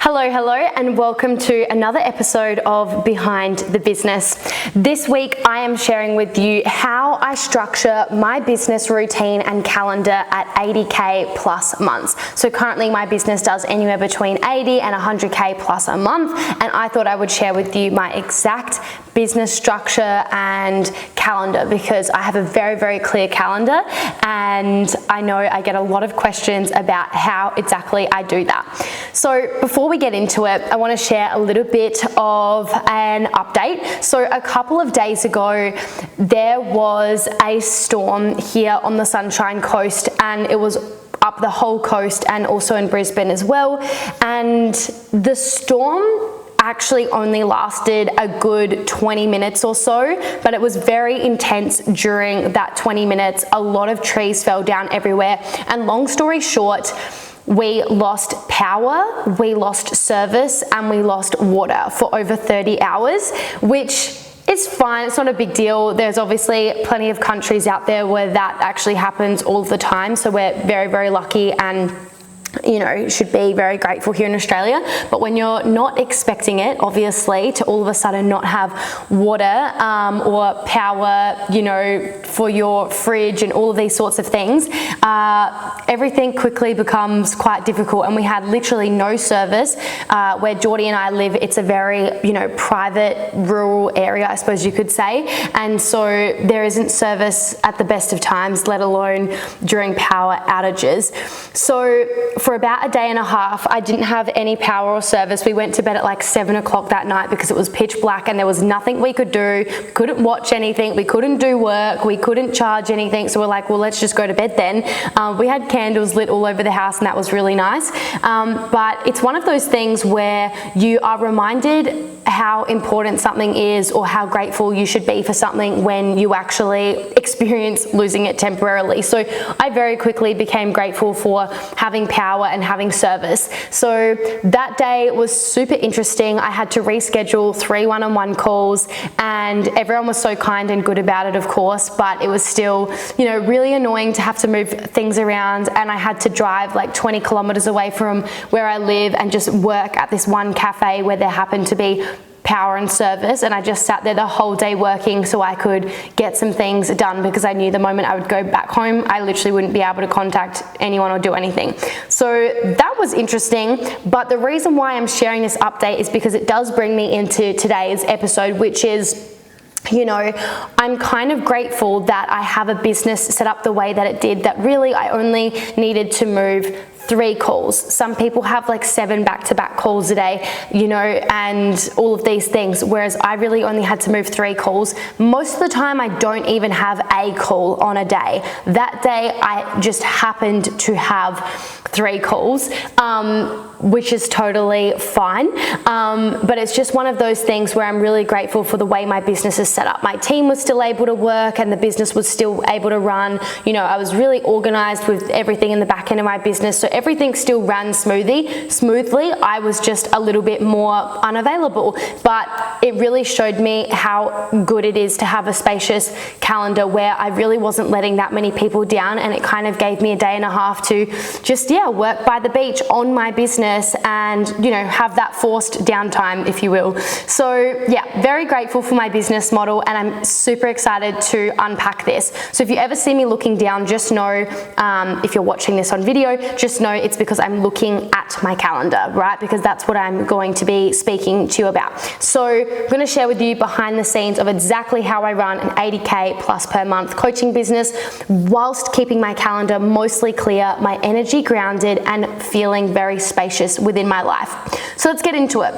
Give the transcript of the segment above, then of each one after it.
Hello, and welcome to another episode of Behind the Business. This week, I am sharing with you how I structure my business routine and calendar at 80K plus months. So currently, my business does anywhere between 80 and 100K plus a month, and I thought I would share with you my exact business structure and calendar because I have a very, very clear calendar, and I know I get a lot of questions about how exactly I do that. So before we get into it, I want to share a little bit of an update. So a couple of days ago, there was a storm here on the Sunshine Coast, and it was up the whole coast and also in Brisbane as well. And the storm actually only lasted a good 20 minutes or so, but it was very intense during that 20 minutes. A lot of trees fell down everywhere. And long story short, we lost power, we lost service, and we lost water for over 30 hours, which is fine. It's not a big deal. There's obviously plenty of countries out there where that actually happens all the time. So we're very, very lucky and should be very grateful here in Australia. But when you're not expecting it, obviously, to all of a sudden not have water or power, for your fridge and all of these sorts of things, everything quickly becomes quite difficult. And we had literally no service. Where Geordie and I live, it's a very, private rural area, I suppose you could say. And so there isn't service at the best of times, let alone during power outages. So for about a day and a half, I didn't have any power or service. We went to bed at like 7 o'clock that night because it was pitch black and there was nothing we could do. We couldn't watch anything. We couldn't do work. We couldn't charge anything. So we're like, well, let's just go to bed then. We had candles lit all over the house and that was really nice. But it's one of those things where you are reminded how important something is or how grateful you should be for something when you actually experience losing it temporarily. So I very quickly became grateful for having power and having service. So that day was super interesting. I had to reschedule 3 one-on-one calls, and everyone was so kind and good about it, of course, but it was still, really annoying to have to move things around, and I had to drive like 20 kilometers away from where I live and just work at this one cafe where there happened to be power and service, and I just sat there the whole day working so I could get some things done because I knew the moment I would go back home, I literally wouldn't be able to contact anyone or do anything. So that was interesting, but the reason why I'm sharing this update is because it does bring me into today's episode, which is I'm kind of grateful that I have a business set up the way that it did, that really I only needed to move 3 calls. Some people have like 7 back-to-back calls a day, and all of these things, whereas I really only had to move 3 calls. Most of the time, I don't even have a call on a day. That day, I just happened to have 3 calls, which is totally fine. But it's just one of those things where I'm really grateful for the way my business is set up. My team was still able to work and the business was still able to run. I was really organized with everything in the back end of my business. So everything still ran smoothly. I was just a little bit more unavailable, but it really showed me how good it is to have a spacious calendar where I really wasn't letting that many people down, and it kind of gave me a day and a half to just, work by the beach on my business and, have that forced downtime, if you will. So very grateful for my business model, and I'm super excited to unpack this. So if you ever see me looking down, just know, if you're watching this on video, just know it's because I'm looking at my calendar, right? Because that's what I'm going to be speaking to you about. So I'm going to share with you behind the scenes of exactly how I run an 80K plus per month coaching business whilst keeping my calendar mostly clear, my energy grounded, and feeling very spacious within my life. So let's get into it.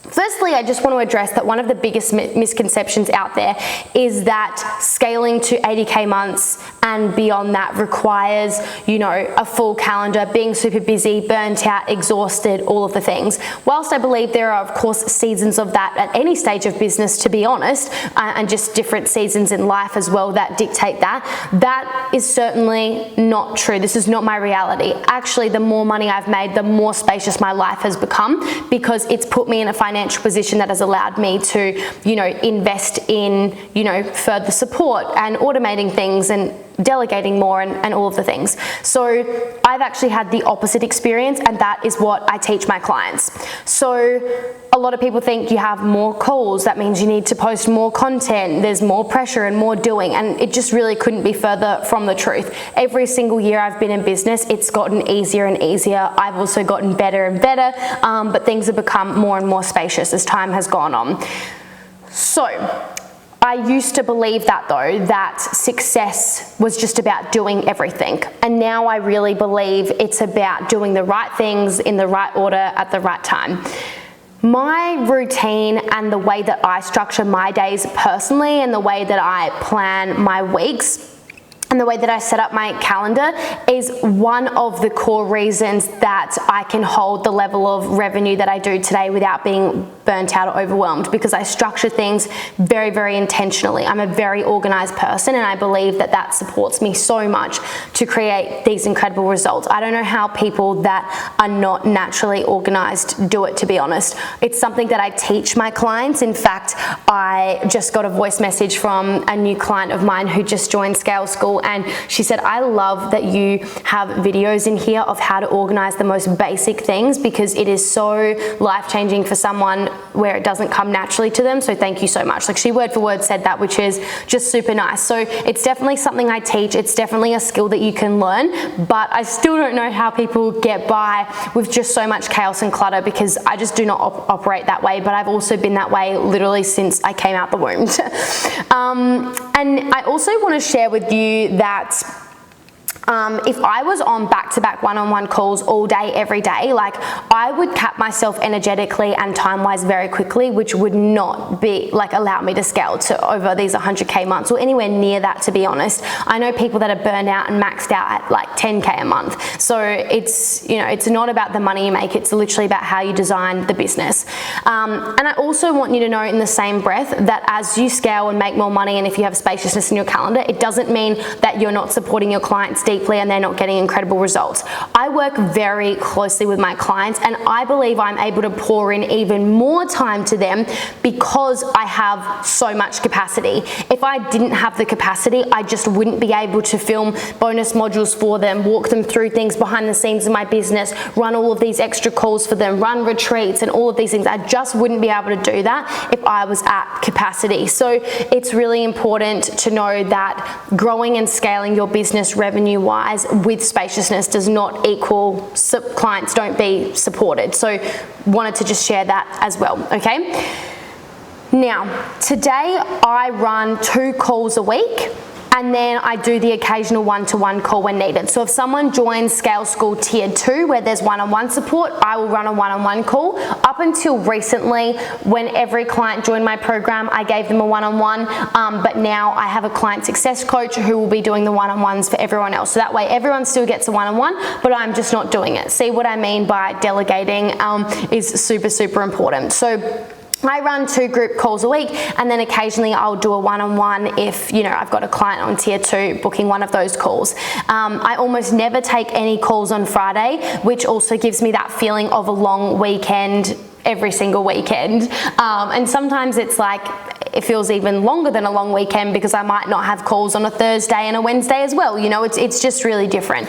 Firstly, I just want to address that one of the biggest misconceptions out there is that scaling to 80K months and beyond that requires, a full calendar, being super busy, burnt out, exhausted, all of the things. Whilst I believe there are, of course, seasons of that at any stage of business, to be honest, and just different seasons in life as well that dictate that, that is certainly not true. This is not my reality. Actually, the more money I've made, the more spacious my life has become because it's put me in a financial position that has allowed me to, invest in, further support and automating things and delegating more and all of the things. So I've actually had the opposite experience, and that is what I teach my clients. So a lot of people think you have more calls, that means you need to post more content, there's more pressure and more doing, and it just really couldn't be further from the truth. Every single year I've been in business, it's gotten easier and easier. I've also gotten better and better, but things have become more and more spacious as time has gone on. So I used to believe that though, that success was just about doing everything. And now I really believe it's about doing the right things in the right order at the right time. My routine and the way that I structure my days personally, and the way that I plan my weeks, and the way that I set up my calendar is one of the core reasons that I can hold the level of revenue that I do today without being burnt out or overwhelmed, because I structure things very, very intentionally. I'm a very organized person, and I believe that that supports me so much to create these incredible results. I don't know how people that are not naturally organized do it, to be honest. It's something that I teach my clients. In fact, I just got a voice message from a new client of mine who just joined Scale School, and she said, I love that you have videos in here of how to organize the most basic things, because it is so life-changing for someone where it doesn't come naturally to them. So thank you so much. Like, she word for word said that, which is just super nice. So it's definitely something I teach. It's definitely a skill that you can learn, but I still don't know how people get by with just so much chaos and clutter, because I just do not operate that way. But I've also been that way literally since I came out the womb. And I also want to share with you that if I was on back-to-back one-on-one calls all day, every day, like, I would cap myself energetically and time-wise very quickly, which would not be allow me to scale to over these 100K months or anywhere near that, to be honest. I know people that are burned out and maxed out at like 10K a month. So it's, you know, it's not about the money you make, it's literally about how you design the business. And I also want you to know in the same breath that as you scale and make more money, and if you have spaciousness in your calendar, it doesn't mean that you're not supporting your clients deeply and they're not getting incredible results. I work very closely with my clients, and I believe I'm able to pour in even more time to them because I have so much capacity. If I didn't have the capacity, I just wouldn't be able to film bonus modules for them, walk them through things behind the scenes of my business, run all of these extra calls for them, run retreats and all of these things. I just wouldn't be able to do that if I was at capacity. So it's really important to know that growing and scaling your business revenue-wise with spaciousness does not equal clients don't be supported. So wanted to just share that as well, okay? Now, today I run 2 calls a week, and then I do the occasional one-to-one call when needed. So if someone joins Scale School Tier 2, where there's one-on-one support, I will run a one-on-one call. Up until recently, when every client joined my program, I gave them a one-on-one, but now I have a client success coach who will be doing the one-on-ones for everyone else. So that way everyone still gets a one-on-one, but I'm just not doing it. See what I mean by delegating is super, super important. So I run 2 group calls a week, and then occasionally I'll do a one-on-one if, you know, I've got a client on Tier 2 booking one of those calls. I almost never take any calls on Friday, which also gives me that feeling of a long weekend every single weekend. And sometimes it's like, it feels even longer than a long weekend because I might not have calls on a Thursday and a Wednesday as well. You know, it's just really different,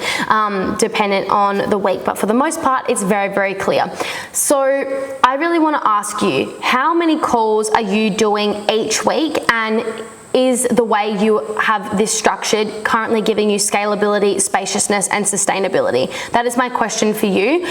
dependent on the week. But for the most part, it's very, very clear. So I really want to ask you, how many calls are you doing each week? And is the way you have this structured currently giving you scalability, spaciousness, and sustainability? That is my question for you,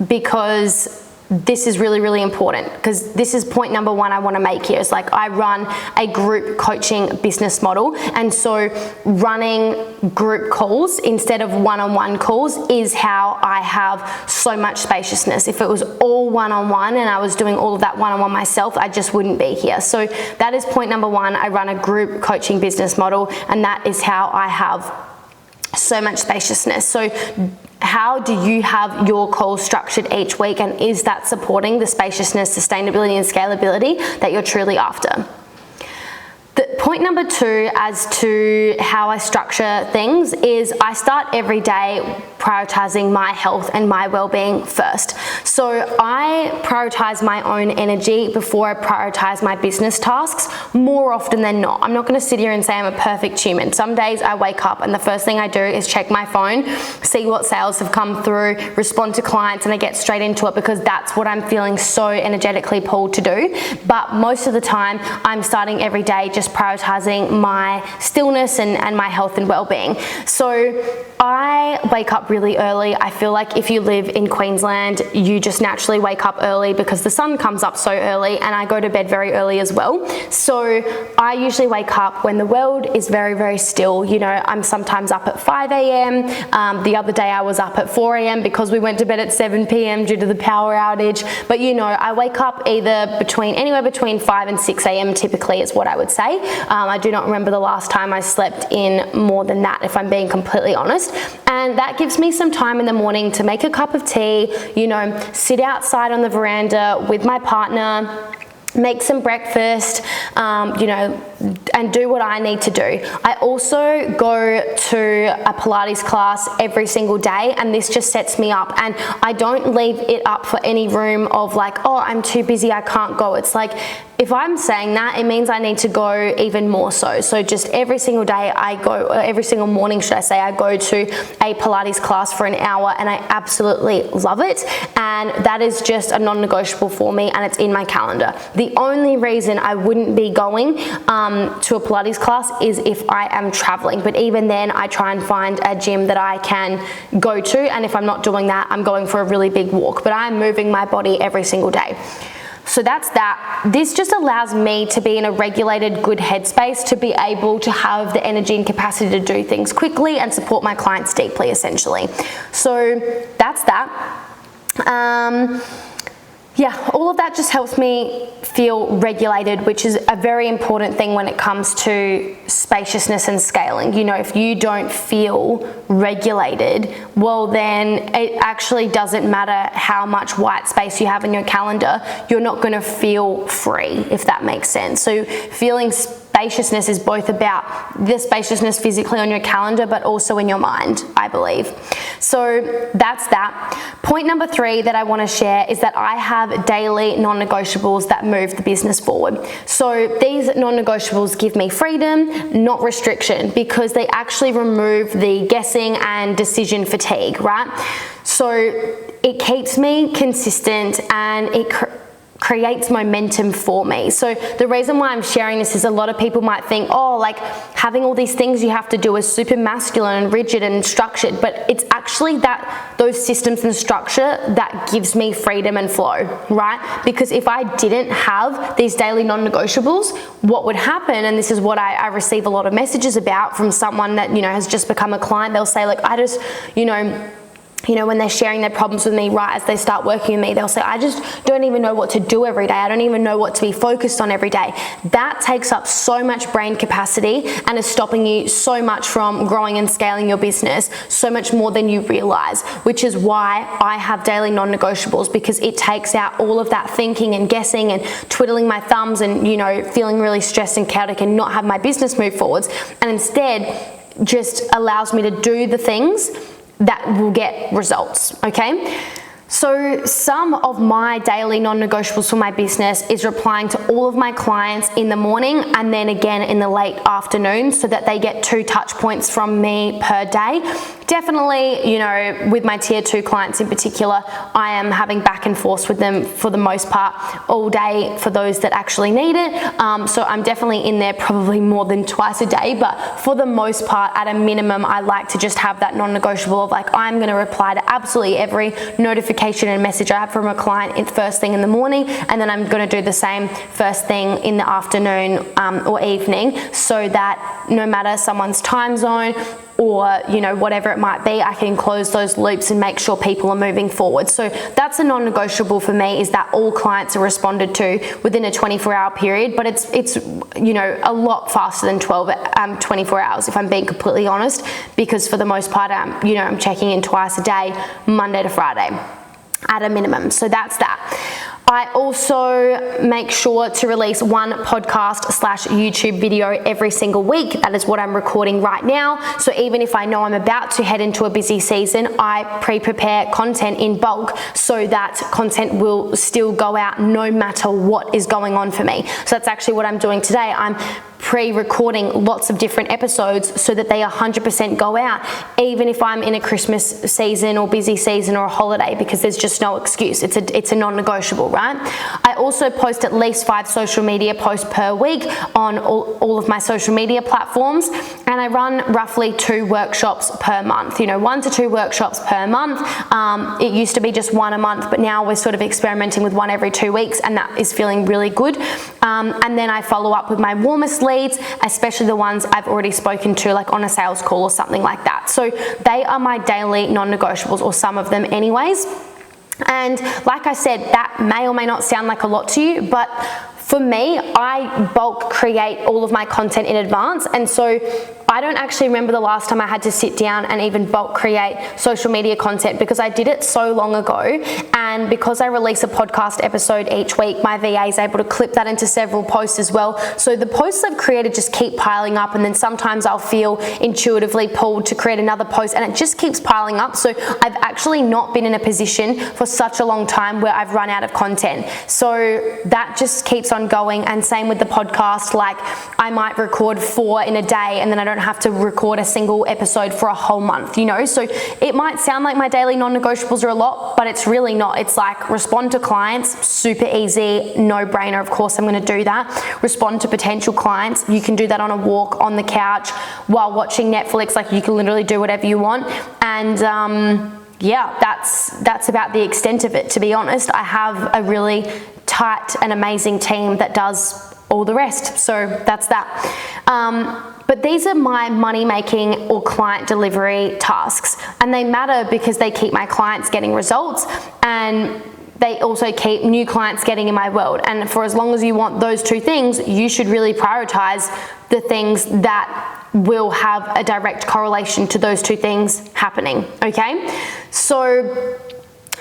because this is really, really important, because this is point number 1 I want to make here. It's like, I run a group coaching business model, and so running group calls instead of one-on-one calls is how I have so much spaciousness. If it was all one-on-one and I was doing all of that one-on-one myself, I just wouldn't be here. So that is point number 1. I run a group coaching business model, and that is how I have so much spaciousness. So how do you have your calls structured each week, and is that supporting the spaciousness, sustainability, and scalability that you're truly after? Point number 2 as to how I structure things is I start every day prioritizing my health and my well-being first. So I prioritize my own energy before I prioritize my business tasks more often than not. I'm not going to sit here and say I'm a perfect human. Some days I wake up and the first thing I do is check my phone, see what sales have come through, respond to clients, and I get straight into it because that's what I'm feeling so energetically pulled to do. But most of the time I'm starting every day just prioritizing my stillness and my health and well-being. So I wake up really early. I feel like if you live in Queensland, you just naturally wake up early because the sun comes up so early, and I go to bed very early as well. So I usually wake up when the world is very, very still. You know, I'm sometimes up at 5 a.m. The other day I was up at 4 a.m. because we went to bed at 7 p.m. due to the power outage. But you know, I wake up either anywhere between 5 and 6 a.m. typically is what I would say. I do not remember the last time I slept in more than that, if I'm being completely honest. And that gives me some time in the morning to make a cup of tea, you know, sit outside on the veranda with my partner, make some breakfast, you know, and do what I need to do. I also go to a Pilates class every single day, and this just sets me up, and I don't leave it up for any room of like, oh, I'm too busy, I can't go. It's like, if I'm saying that, it means I need to go even more so. So just every single day I go, or every single morning, should I say, I go to a Pilates class for an hour, and I absolutely love it. And that is just a non-negotiable for me, and it's in my calendar. The only reason I wouldn't be going to a Pilates class is if I am traveling. But even then, I try and find a gym that I can go to. And if I'm not doing that, I'm going for a really big walk. But I'm moving my body every single day. So that's that. This just allows me to be in a regulated, good headspace to be able to have the energy and capacity to do things quickly and support my clients deeply, essentially. So that's that. Yeah, all of that just helps me feel regulated, which is a very important thing when it comes to spaciousness and scaling. You know, if you don't feel regulated, well then it actually doesn't matter how much white space you have in your calendar, you're not going to feel free, if that makes sense. So feeling spaciousness is both about the spaciousness physically on your calendar, but also in your mind, I believe. So that's that. Point number 3 that I want to share is that I have daily non-negotiables that move the business forward. So these non-negotiables give me freedom, not restriction, because they actually remove the guessing and decision fatigue, right? So it keeps me consistent, and it creates momentum for me. So the reason why I'm sharing this is a lot of people might think, oh, like having all these things you have to do is super masculine and rigid and structured, but it's actually those systems and structure that gives me freedom and flow, right? Because if I didn't have these daily non-negotiables, what would happen, and this is what I receive a lot of messages about from someone that, you know, has just become a client, they'll say like, I just, you know, when they're sharing their problems with me right as they start working with me, they'll say, I just don't even know what to do every day. I don't even know what to be focused on every day. That takes up so much brain capacity and is stopping you so much from growing and scaling your business, so much more than you realize, which is why I have daily non-negotiables, because it takes out all of that thinking and guessing and twiddling my thumbs and, you know, feeling really stressed and chaotic and not have my business move forwards, and instead just allows me to do the things that will get results, okay? So some of my daily non-negotiables for my business is replying to all of my clients in the morning and then again in the late afternoon, so that they get 2 touch points from me per day. Definitely, you know, with my tier 2 clients in particular, I am having back and forth with them for the most part all day for those that actually need it. So I'm definitely in there probably more than twice a day, but for the most part, at a minimum, I like to just have that non-negotiable of like, I'm going to reply to absolutely every notification and message I have from a client first thing in the morning, and then I'm going to do the same first thing in the afternoon or evening, so that no matter someone's time zone or, you know, whatever it might be, I can close those loops and make sure people are moving forward. So that's a non-negotiable for me, is that all clients are responded to within a 24-hour period, but it's you know, a lot faster than 24 hours, if I'm being completely honest, because for the most part, you know, I'm checking in twice a day, Monday to Friday, at a minimum. So that's that. I also make sure to release one podcast/YouTube video every single week. That is what I'm recording right now. So even if I know I'm about to head into a busy season, I pre-prepare content in bulk so that content will still go out no matter what is going on for me. So that's actually what I'm doing today. I'm pre-recording lots of different episodes so that they 100% go out, even if I'm in a Christmas season or busy season or a holiday, because there's just no excuse. It's a non-negotiable, right? I also post at least 5 social media posts per week on all of my social media platforms, and I run roughly 2 workshops per month, 1 to 2 workshops per month. It used to be just 1 a month, but now we're sort of experimenting with 1 every 2 weeks, and that is feeling really good. And then I follow up with my warmest leads, especially the ones I've already spoken to, like on a sales call or something like that. So they are my daily non-negotiables, or some of them anyways. And like I said, that may or may not sound like a lot to you, but for me, I bulk create all of my content in advance, and so I don't actually remember the last time I had to sit down and even bulk create social media content, because I did it so long ago. And because I release a podcast episode each week, my VA is able to clip that into several posts as well. So the posts I've created just keep piling up, and then sometimes I'll feel intuitively pulled to create another post, and it just keeps piling up. So I've actually not been in a position for such a long time where I've run out of content. So that just keeps on going. And same with the podcast, like I might record 4 in a day, and then I don't have to record a single episode for a whole month, So it might sound like my daily non-negotiables are a lot, but it's really not. It's like respond to clients, super easy, no brainer. Of course, I'm going to do that. Respond to potential clients. You can do that on a walk, on the couch, while watching Netflix. Like you can literally do whatever you want. And yeah, that's about the extent of it, to be honest. I have a really tight and amazing team that does all the rest. So that's that. But these are my money making or client delivery tasks, and they matter because they keep my clients getting results, and they also keep new clients getting in my world. And for as long as you want those 2 things, you should really prioritize the things that will have a direct correlation to those 2 things happening, okay? So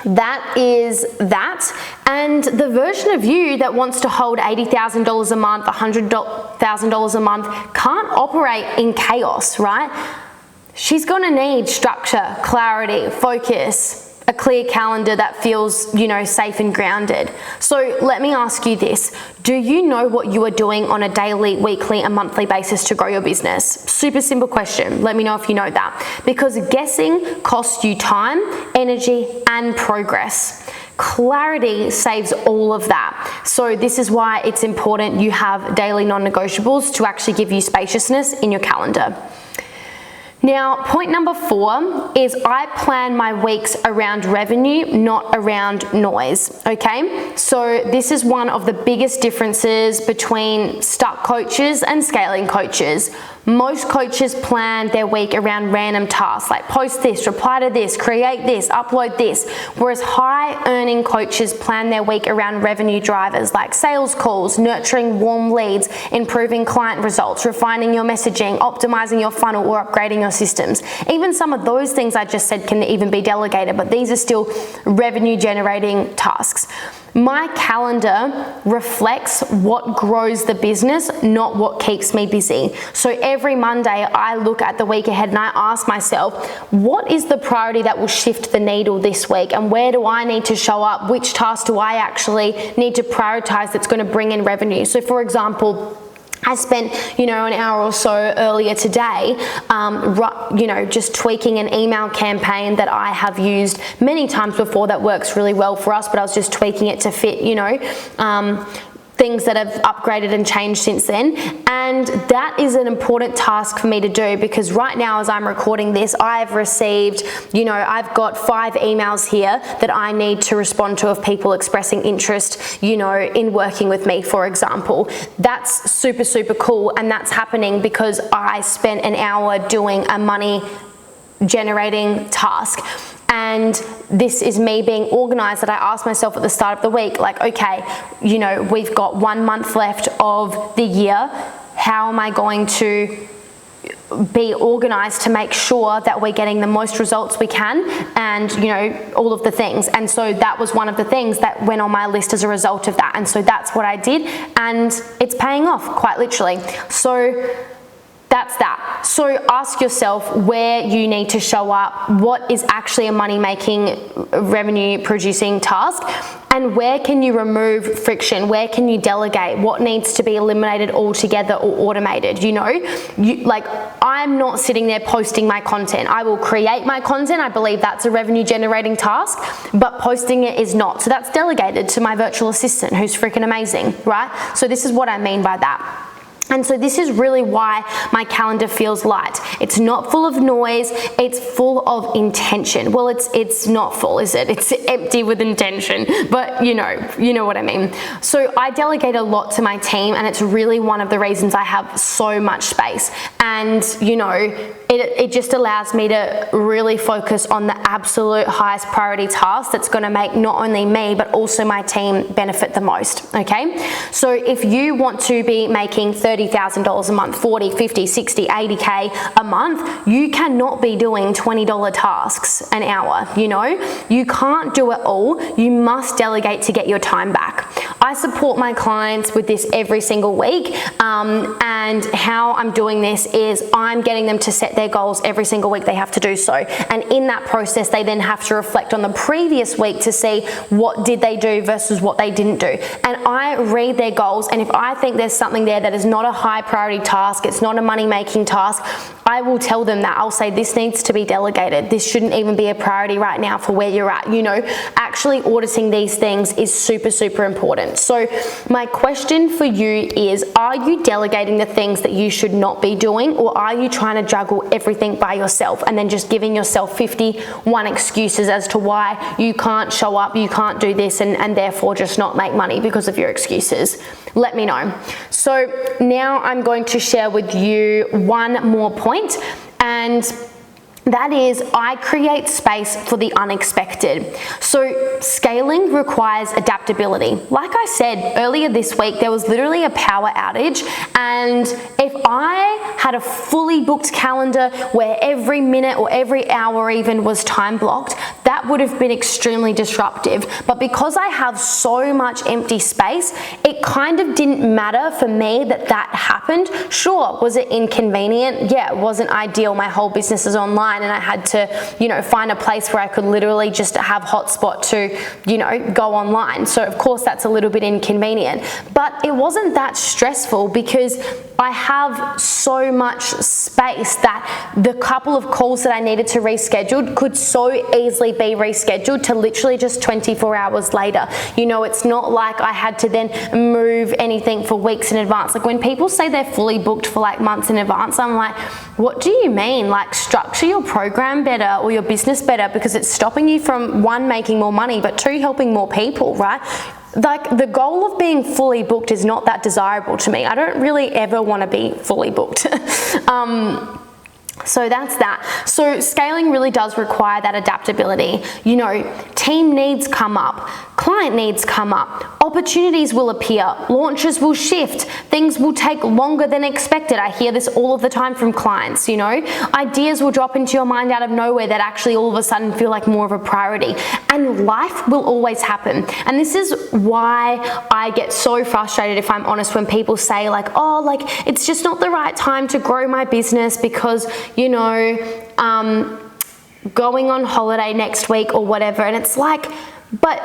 that is that. And the version of you that wants to hold $80,000 a month, $100,000 a month, can't operate in chaos, right? She's gonna need structure, clarity, focus, a clear calendar that feels, safe and grounded. So let me ask you this. Do you know what you are doing on a daily, weekly, and monthly basis to grow your business? Super simple question. Let me know if you know that. Because guessing costs you time, energy, and progress. Clarity saves all of that. So this is why it's important you have daily non-negotiables to actually give you spaciousness in your calendar. Now, point number 4 is I plan my weeks around revenue, not around noise, okay? So this is one of the biggest differences between stuck coaches and scaling coaches. Most coaches plan their week around random tasks, like post this, reply to this, create this, upload this, whereas high earning coaches plan their week around revenue drivers like sales calls, nurturing warm leads, improving client results, refining your messaging, optimizing your funnel, or upgrading your systems. Even some of those things I just said can even be delegated, but these are still revenue generating tasks. My calendar reflects what grows the business, not what keeps me busy. So every Monday I look at the week ahead and I ask myself, what is the priority that will shift the needle this week, and where do I need to show up? Which tasks do I actually need to prioritize that's going to bring in revenue? So for example, I spent, an hour or so earlier today, just tweaking an email campaign that I have used many times before that works really well for us, but I was just tweaking it to fit, things that have upgraded and changed since then. And that is an important task for me to do, because right now as I'm recording this, I've received, I've got 5 emails here that I need to respond to of people expressing interest, in working with me, for example. That's super, super cool. And that's happening because I spent an hour doing a money generating task. And this is me being organized, that I asked myself at the start of the week, like, okay, we've got 1 month left of the year. How am I going to be organized to make sure that we're getting the most results we can, and all of the things. And so that was one of the things that went on my list as a result of that. And so that's what I did, and it's paying off, quite literally. So that's that. So ask yourself where you need to show up, what is actually a money-making, revenue-producing task, and where can you remove friction, where can you delegate, what needs to be eliminated altogether or automated. Like, I'm not sitting there posting my content. I will create my content. I believe that's a revenue-generating task, but posting it is not. So that's delegated to my virtual assistant, who's freaking amazing, right? So this is what I mean by that. And so this is really why my calendar feels light. It's not full of noise, it's full of intention. Well, it's not full, is it? It's empty with intention, but you know what I mean. So I delegate a lot to my team, and it's really one of the reasons I have so much space. And it just allows me to really focus on the absolute highest priority task that's gonna make not only me, but also my team benefit the most, okay? So if you want to be making $30,000 a month, 40, 50, 60, 80K a month, you cannot be doing $20 tasks an hour, You can't do it all. You must delegate to get your time back. I support my clients with this every single week, and how I'm doing this is I'm getting them to set their goals every single week. They have to do so. And in that process, they then have to reflect on the previous week to see what did they do versus what they didn't do. And I read their goals, and if I think there's something there that is not a high priority task, it's not a money-making task, I will tell them that. I'll say, this needs to be delegated. This shouldn't even be a priority right now for where you're at. Actually auditing these things is super, super important. So my question for you is, are you delegating the things that you should not be doing, or are you trying to juggle everything by yourself and then just giving yourself 51 excuses as to why you can't show up, you can't do this, and therefore just not make money because of your excuses? Let me know. So now I'm going to share with you one more point, and that is, I create space for the unexpected. So scaling requires adaptability. Like I said earlier this week, there was literally a power outage, and if I had a fully booked calendar where every minute or every hour even was time blocked, that would have been extremely disruptive. But because I have so much empty space, it kind of didn't matter for me that happened. Sure, was it inconvenient? Yeah, it wasn't ideal. My whole business is online, and I had to, find a place where I could literally just have hotspot to, go online. So of course that's a little bit inconvenient, but it wasn't that stressful because I have so much space that the couple of calls that I needed to reschedule could so easily be rescheduled to literally just 24 hours later. It's not like I had to then move anything for weeks in advance. Like, when people say they're fully booked for like months in advance, I'm like, what do you mean? Like, structure your program better or your business better, because it's stopping you from, one, making more money, but two, helping more people, right? Like, the goal of being fully booked is not that desirable to me. I don't really ever want to be fully booked. So that's that. So scaling really does require that adaptability. Team needs come up, client needs come up, opportunities will appear, launches will shift, things will take longer than expected. I hear this all of the time from clients, Ideas will drop into your mind out of nowhere that actually all of a sudden feel like more of a priority. And life will always happen. And this is why I get so frustrated, if I'm honest, when people say like, oh, like, it's just not the right time to grow my business because, going on holiday next week or whatever. And it's like, but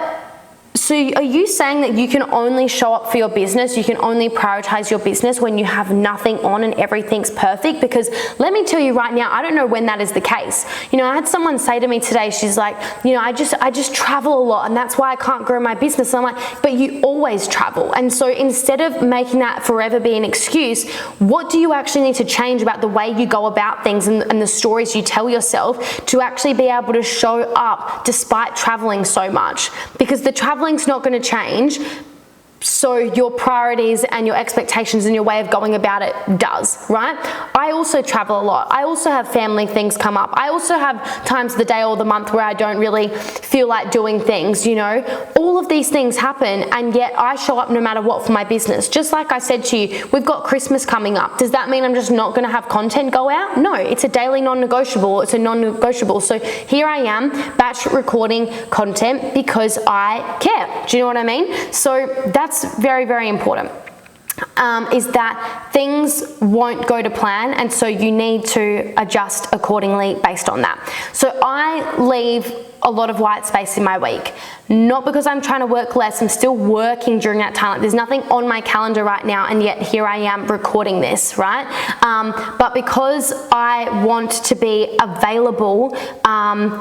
so are you saying that you can only show up for your business, you can only prioritize your business when you have nothing on and everything's perfect? Because let me tell you right now, I don't know when that is the case. I had someone say to me today, she's like, I just travel a lot and that's why I can't grow my business. And I'm like, but you always travel. And so instead of making that forever be an excuse, what do you actually need to change about the way you go about things and the stories you tell yourself to actually be able to show up despite traveling so much? Because the traveling's not going to change so your priorities and your expectations and your way of going about it does, right? I also travel a lot. I also have family things come up. I also have times of the day or the month where I don't really feel like doing things, you know? All of these things happen, and yet I show up no matter what for my business. Just like I said to you, we've got Christmas coming up. Does that mean I'm just not gonna have content go out? No, it's a daily non-negotiable. It's a non-negotiable. So here I am, batch recording content because I care. Do you know what I mean? So that's very, very important, is that things won't go to plan, and so you need to adjust accordingly based on that. So I leave a lot of white space in my week, not because I'm trying to work less. I'm still working during that time. Like, there's nothing on my calendar right now, and yet here I am recording this, right? But because I want to be available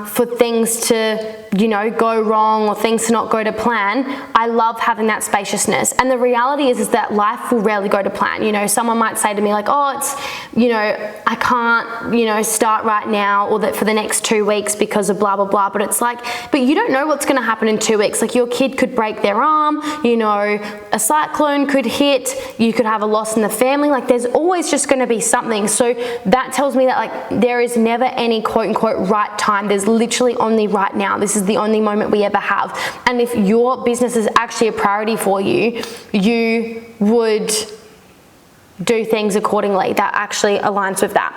for things to, you know, go wrong or things to not go to plan, I love having that spaciousness. And the reality is that life will rarely go to plan. You know, someone might say to me like, oh, it's, you know, I can't, you know, start right now, or that for the next 2 weeks because of blah, blah, blah. But it's like, but you don't know what's going to happen in 2 weeks. Like, your kid could break their arm, you know, a cyclone could hit, you could have a loss in the family. Like, there's always just going to be something. So that tells me that, like, there is never any quote unquote right time. There's literally only right now. This is the only moment we ever have. And if your business is actually a priority for you, you would do things accordingly that actually aligns with that.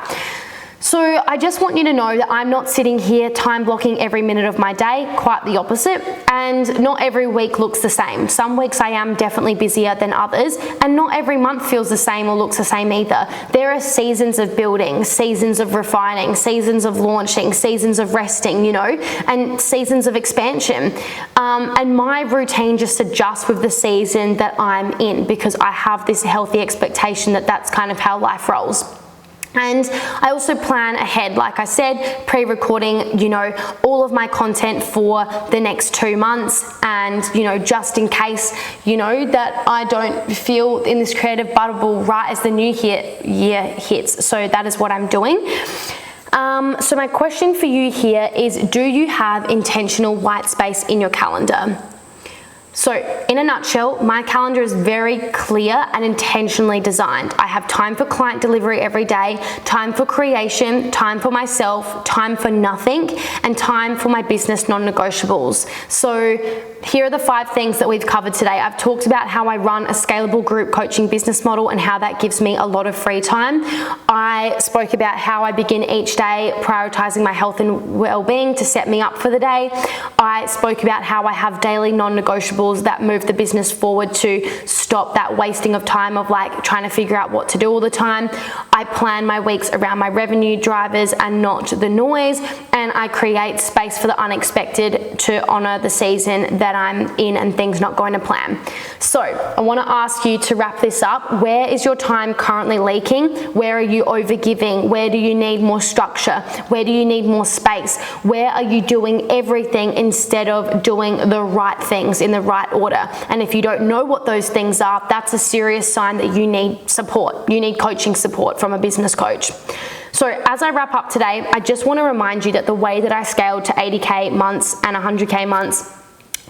So I just want you to know that I'm not sitting here time blocking every minute of my day, quite the opposite. And not every week looks the same. Some weeks I am definitely busier than others, and not every month feels the same or looks the same either. There are seasons of building, seasons of refining, seasons of launching, seasons of resting, you know, and seasons of expansion. And my routine just adjusts with the season that I'm in, because I have this healthy expectation that that's kind of how life rolls. And I also plan ahead, like I said, pre-recording, you know, all of my content for the next 2 months, and, you know, just in case, you know, that I don't feel in this creative bubble right as the new year hits. So that is what I'm doing. So my question for you here is, do you have intentional white space in your calendar? So in a nutshell, my calendar is very clear and intentionally designed. I have time for client delivery every day, time for creation, time for myself, time for nothing, and time for my business non-negotiables. So here are the 5 things that we've covered today. I've talked about how I run a scalable group coaching business model and how that gives me a lot of free time. I spoke about how I begin each day prioritizing my health and well-being to set me up for the day. I spoke about how I have daily non-negotiables that move the business forward to stop that wasting of time of like trying to figure out what to do all the time. I plan my weeks around my revenue drivers and not the noise, and I create space for the unexpected to honor the season that I'm in and things not going to plan. So I want to ask you to wrap this up. Where is your time currently leaking? Where are you overgiving? Where do you need more structure? Where do you need more space? Where are you doing everything instead of doing the right things in the right order? And if you don't know what those things are, that's a serious sign that you need support. You need coaching support from a business coach. So as I wrap up today, I just want to remind you that the way that I scaled to 80K months and 100K months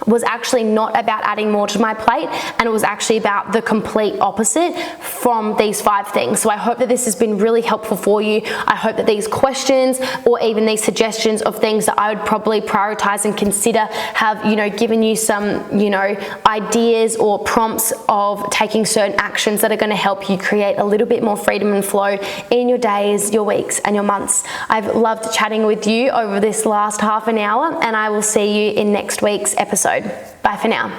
was actually not about adding more to my plate, and it was actually about the complete opposite from these 5 things. So I hope that this has been really helpful for you. I hope that these questions or even these suggestions of things that I would probably prioritize and consider have, you know, given you some, you know, ideas or prompts of taking certain actions that are going to help you create a little bit more freedom and flow in your days, your weeks, and your months. I've loved chatting with you over this last half an hour, and I will see you in next week's episode. Bye for now.